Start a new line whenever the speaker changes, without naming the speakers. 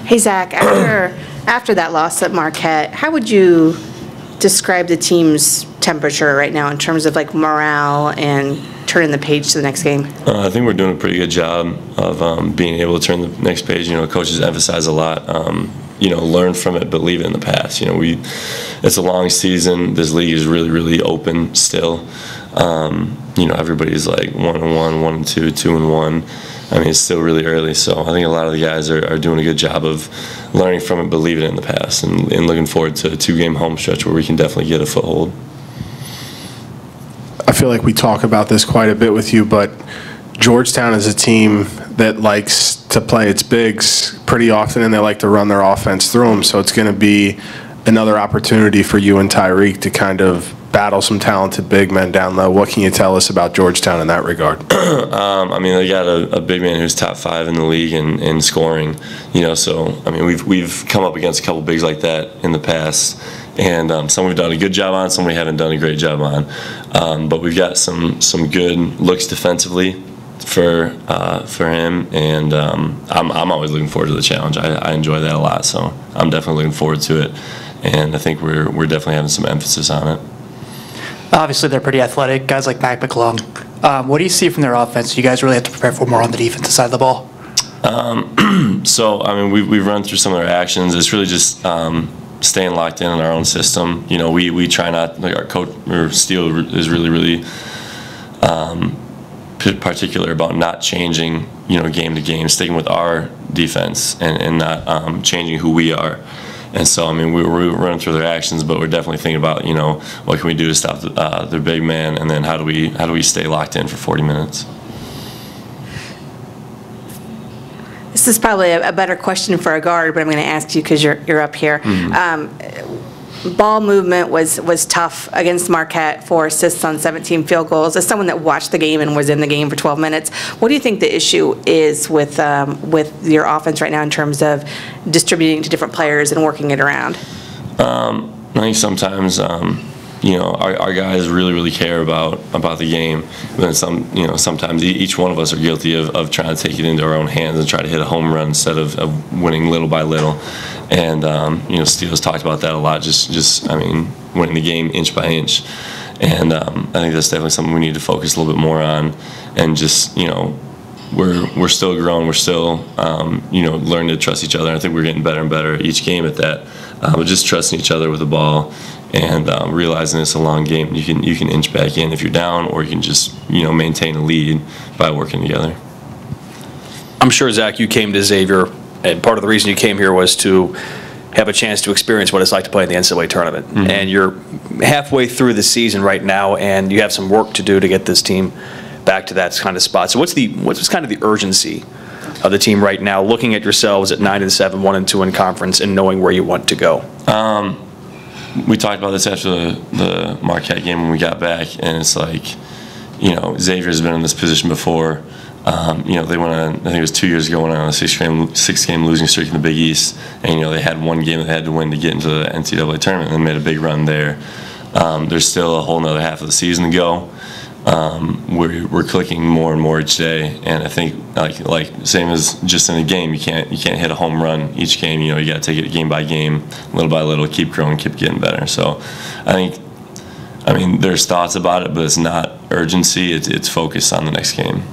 Hey, Zach, after that loss at Marquette, how would you describe the team's temperature right now in terms of like morale and turning the page to the next game?
I think we're doing a pretty good job of being able to turn the next page. Coaches emphasize a lot, learn from it, but leave it in the past. It's a long season. This league is really, really open still. Everybody's like 1-1, 1-2, 2-1. I mean, it's still really early, so I think a lot of the guys are doing a good job of learning from it, but leaving it in the past, and looking forward to a 2-game home stretch where we can definitely get a foothold.
I feel like we talk about this quite a bit with you, but Georgetown is a team that likes to play its bigs pretty often, and they like to run their offense through them, so it's going to be another opportunity for you and Tyreek to kind of battle some talented big men down low. What can you tell us about Georgetown in that regard?
They got a big man who's top 5 in the league in scoring. So we've come up against a couple bigs like that in the past, and some we've done a good job on, some we haven't done a great job on. But we've got some good looks defensively for him, and I'm always looking forward to the challenge. I enjoy that a lot, so I'm definitely looking forward to it, and I think we're definitely having some emphasis on it.
Obviously, they're pretty athletic, guys like Mac McClung. What do you see from their offense? Do you guys really have to prepare for more on the defensive side of the ball?
We've run through some of their actions. It's really just staying locked in our own system. We try not, like our coach, or Steele is really, really particular about not changing, game to game, sticking with our defense and not changing who we are. And so, we're running through their actions, but we're definitely thinking about, what can we do to stop their big man, and then how do we stay locked in for 40 minutes.
This is probably a better question for a guard, but I'm going to ask you because you're up here. Ball movement was tough against Marquette, 4 assists on 17 field goals. As someone that watched the game and was in the game for 12 minutes, what do you think the issue is with your offense right now in terms of distributing to different players and working it around?
I think sometimes our guys really, really care about the game. But then sometimes each one of us are guilty of trying to take it into our own hands and try to hit a home run instead of winning little by little. And Steele's talked about that a lot. Just winning the game inch by inch. And I think that's definitely something we need to focus a little bit more on. And just we're still growing. We're still learning to trust each other. And I think we're getting better and better each game at that. But just trusting each other with the ball, and realizing it's a long game. You can inch back in if you're down, or you can just maintain a lead by working together.
I'm sure, Zach, you came to Xavier, and part of the reason you came here was to have a chance to experience what it's like to play in the NCAA tournament. Mm-hmm. And you're halfway through the season right now, and you have some work to do to get this team back to that kind of spot. So what's kind of the urgency of the team right now, looking at yourselves at 9-7, 1-2 in conference, and knowing where you want to go?
We talked about this after the Marquette game when we got back, and it's like, Xavier's been in this position before. They went on, I think it was 2 years ago, went on a six-game losing streak in the Big East, and they had one game they had to win to get into the NCAA tournament, and made a big run there. There's still a whole another half of the season to go. We're clicking more and more each day, and I think like same as just in a game, you can't hit a home run each game. You got to take it game by game, little by little, keep growing, keep getting better. So I think, there's thoughts about it, but it's not urgency. It's focused on the next game.